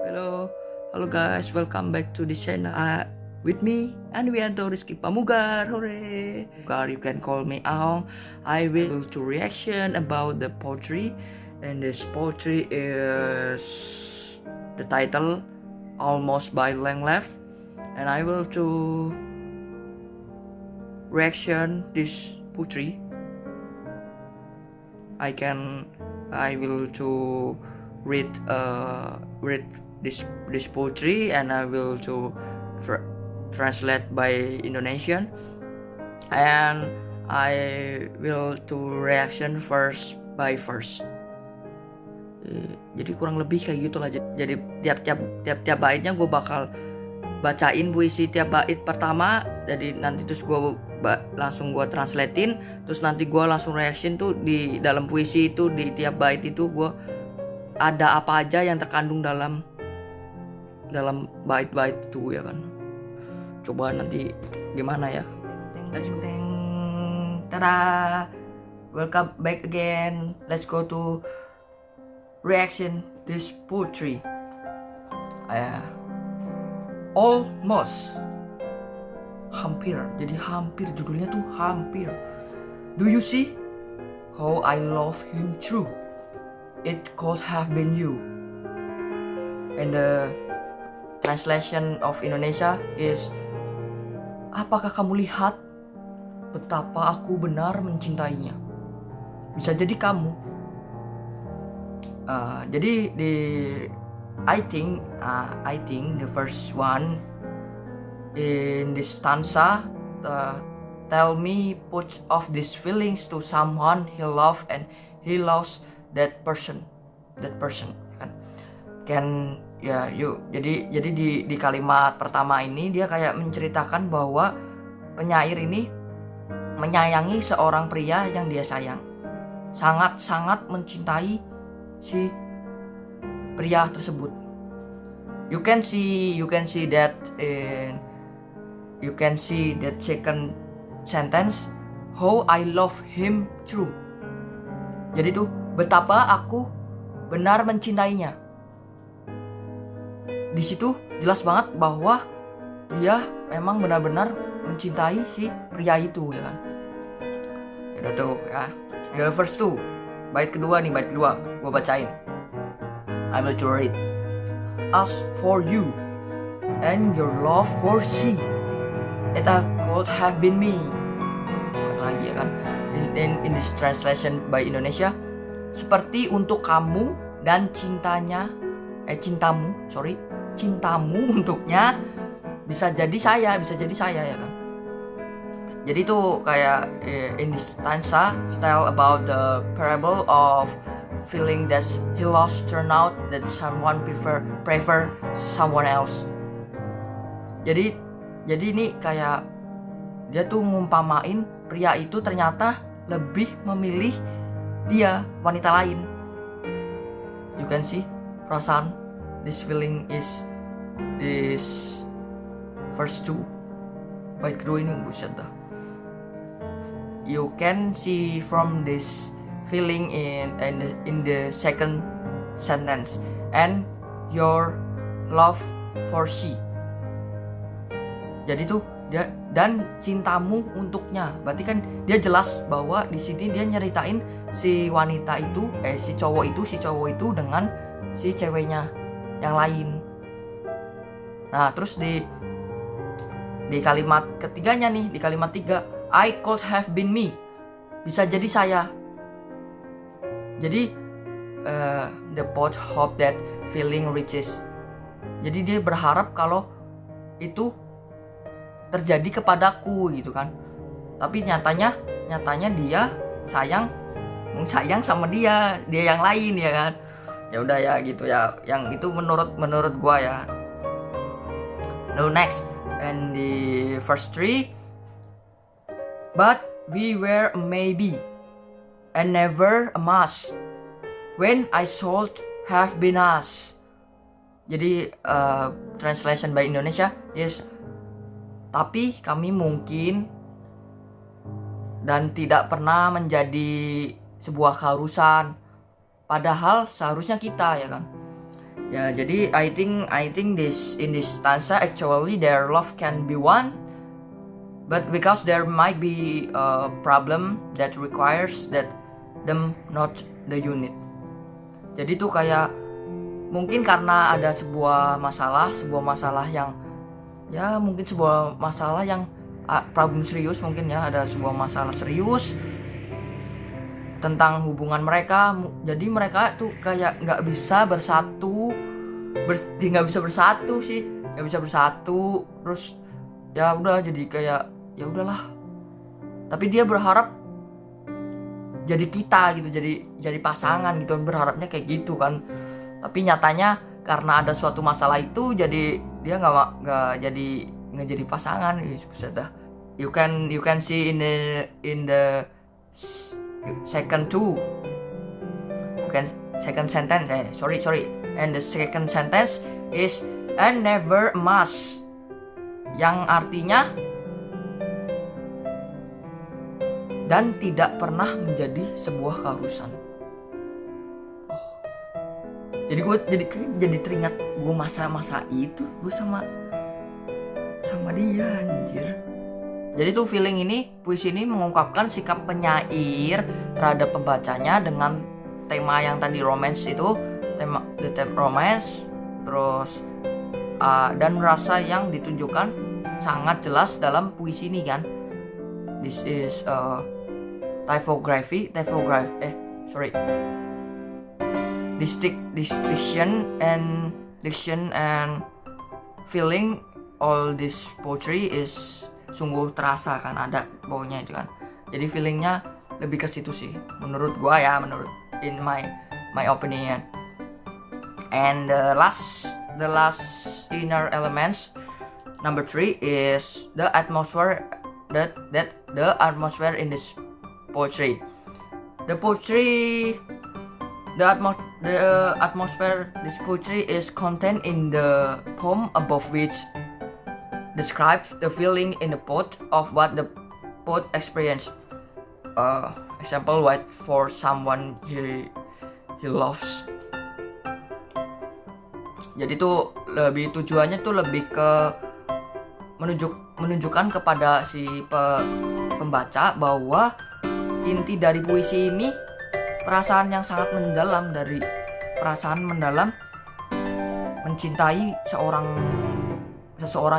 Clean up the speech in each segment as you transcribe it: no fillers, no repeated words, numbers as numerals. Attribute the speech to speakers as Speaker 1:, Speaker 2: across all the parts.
Speaker 1: Hello guys, welcome back to the channel. With me, Andwianto Rizky Pamugar. Hooray! You can call me Aong. I will do reaction about the poetry, and this poetry is the title Almost by Lang Left, and I will to reaction this poetry. I will to read this poetry, and I will to translate by Indonesian, and I will to reaction first by first. Jadi kurang lebih kayak gitulah. Jadi tiap baitnya gue bakal bacain puisi tiap bait pertama. Jadi nanti terus gue langsung gue translatein, terus nanti gue langsung reaction tuh di dalam puisi itu. Di tiap bait itu gue ada apa aja yang terkandung dalam bait-bait itu, ya kan. Coba nanti gimana ya. Let's go. Tada, welcome back again. Let's go to reaction this poetry. Almost, hampir. Jadi hampir, judulnya tuh hampir. Do you see how I love him true? It could have been you. And the translation of Indonesia is, apakah kamu lihat betapa aku benar mencintainya? Bisa jadi kamu. Jadi I think the first one in this stanza, tell me put of these feelings to someone he love and he lost that person kan ya. Jadi di kalimat pertama ini dia kayak menceritakan bahwa penyair ini menyayangi seorang pria yang dia sayang, sangat mencintai si pria tersebut. You can see that second sentence, how I love him true. Jadi tuh, betapa aku benar mencintainya. Di situ jelas banget bahwa dia memang benar-benar mencintai si pria itu, ya kan. Udah tuh ya. The first two, bait kedua gua bacain. I will to read. As for you and your love for she, it could have been me. Lagi, ya kan. In this translation by Indonesia, seperti untuk kamu dan cintamu untuknya bisa jadi saya, ya kan. Jadi itu kayak in this stanza tell about the parable of feeling that he lost turn out that someone prefer someone else. Jadi ini kayak dia tuh ngumpamain pria itu ternyata lebih memilih dia, wanita lain. You can see perasaan, this feeling is this first two. Bait kedua ini buset dah. You can see from this feeling in the second sentence, and your love for she. Jadi tuh dia dan cintamu untuknya. Berarti kan dia jelas bahwa di sini dia nyeritain si wanita itu, si cowok itu dengan si ceweknya yang lain. Nah, terus di kalimat ketiganya nih, di kalimat 3, I could have been me. Bisa jadi saya. Jadi the poet hope that feeling reaches. Jadi dia berharap kalau itu terjadi kepadaku, gitu kan. Tapi nyatanya dia sayang sama dia yang lain, ya kan. Ya udah ya gitu ya. Yang itu menurut gua ya. Now next, and the first three, but we were a maybe and never a must when I should have been us. Jadi translation by Indonesia is, tapi kami mungkin dan tidak pernah menjadi sebuah keharusan, padahal seharusnya kita, ya kan. Ya, jadi I think this in this stanza actually their love can be one, but because there might be a problem that requires that them not the unit. Jadi tuh kayak mungkin karena ada sebuah masalah yang ya mungkin sebuah masalah yang problem serius, mungkin ya ada sebuah masalah serius tentang hubungan mereka. Jadi mereka tuh kayak nggak bisa bersatu, nggak bisa bersatu terus ya udah jadi kayak ya udahlah. Tapi dia berharap jadi kita gitu, jadi pasangan gitu, berharapnya kayak gitu kan. Tapi nyatanya karena ada suatu masalah itu jadi dia nggak jadi pasangan. You can see in the second sentence, and the second sentence is and never must, yang artinya dan tidak pernah menjadi sebuah keharusan. Jadi gue jadi teringat gue masa-masa itu gue sama dia anjir. Jadi tuh puisi ini mengungkapkan sikap penyair terhadap pembacanya dengan tema yang tadi romance itu, tema romance, terus dan rasa yang ditunjukkan sangat jelas dalam puisi ini kan. This is diction and feeling. All this poetry is sungguh terasa kan, ada baunya itu kan. Jadi feelingnya lebih ke situ sih menurut gua ya, in my opinion. And the last inner elements, number 3 is the atmosphere the atmosphere in this poetry. The atmosphere this poetry is contained in the poem above, which describes the feeling in the poet of what the poet experienced. Example, wait for someone he loves. Jadi tuh tujuannya tuh lebih ke menunjukkan kepada si pembaca bahwa inti dari puisi ini perasaan yang sangat mendalam, dari perasaan mendalam mencintai seseorang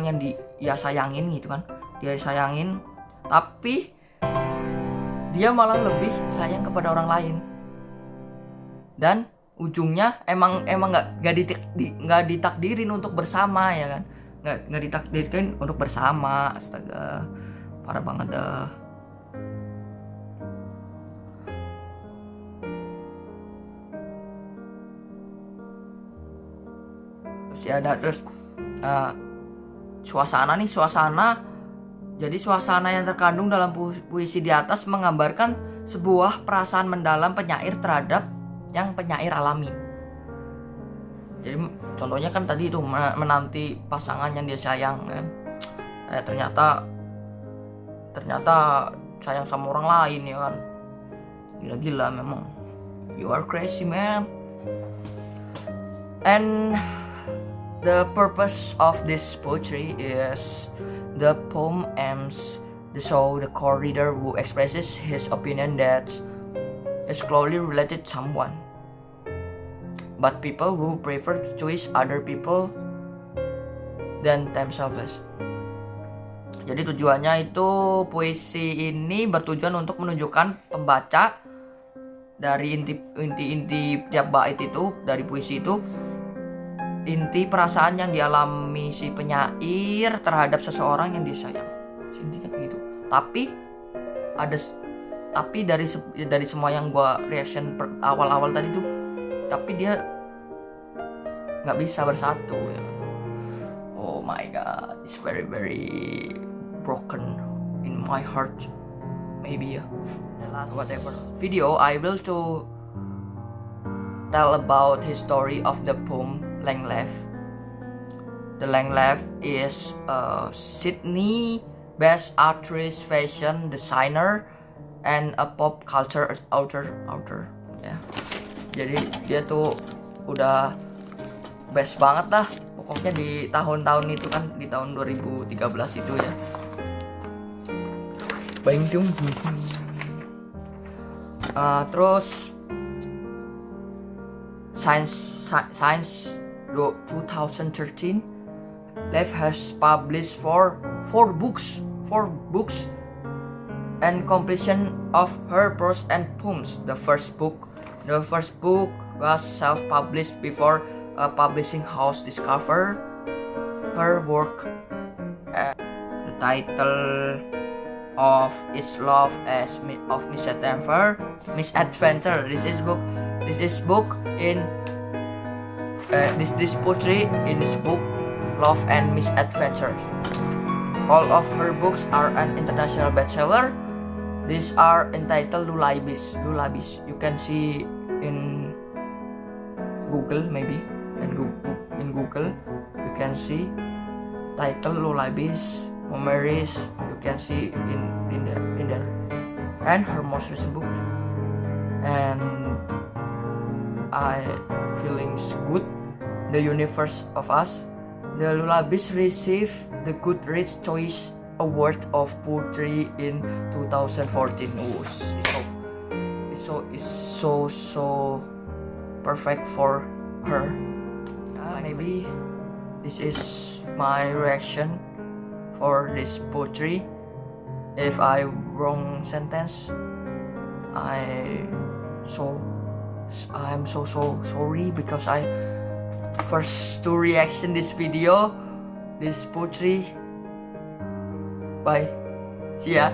Speaker 1: yang dia sayangin gitu kan. Dia sayangin tapi dia malah lebih sayang kepada orang lain. Dan ujungnya emang nggak ditakdirin untuk bersama ya kan. Nggak ditakdirkan untuk bersama. Astaga, parah banget dah. Terus ya ada suasana. Jadi suasana yang terkandung dalam puisi di atas menggambarkan sebuah perasaan mendalam penyair terhadap yang penyair alami. Jadi contohnya kan tadi itu menanti pasangan yang dia sayang kan. Ternyata sayang sama orang lain ya kan. Gila memang. You are crazy man. And the purpose of this poetry is the poem aims to show the core reader who expresses his opinion that is closely related to someone, but people who prefer to choose other people than themselves. Jadi tujuannya itu puisi ini bertujuan untuk menunjukkan pembaca dari inti tiap bait itu, dari puisi itu, inti perasaan yang dialami si penyair terhadap seseorang yang dia sayang. Intinya kayak gitu. Tapi dari semua yang gua reaction awal-awal tadi tuh, tapi dia nggak bisa bersatu ya. Oh my god, it's very very broken in my heart. Maybe ya. Whatever video I will to tell about his story of the poem Langleaf. The Langleaf is a Sydney-based actress, fashion designer, and a pop culture author. Ya. Jadi dia tuh udah best banget lah pokoknya di tahun-tahun itu kan, di tahun 2013 itu ya. Terus Science 2013, Lev has published four books and completion of her prose and poems. The first book was self-published before a publishing house discovered her work. The title of its love as of Misadventure. This poetry in this book, Love and Misadventures. All of her books are an international bestseller. These are entitled lullabies. You can see in Google, maybe in Google you can see title lullabies, memories. You can see in there. And her most recent book. And I feelings good. The Universe of Us. The lullabies received the Goodreads Choice Award of Poetry in 2014. It's so perfect for her. Maybe this is my reaction for this poetry. If I wrong sentence, I'm so sorry, because I first to reaction this video, this poetry. Bye. See ya.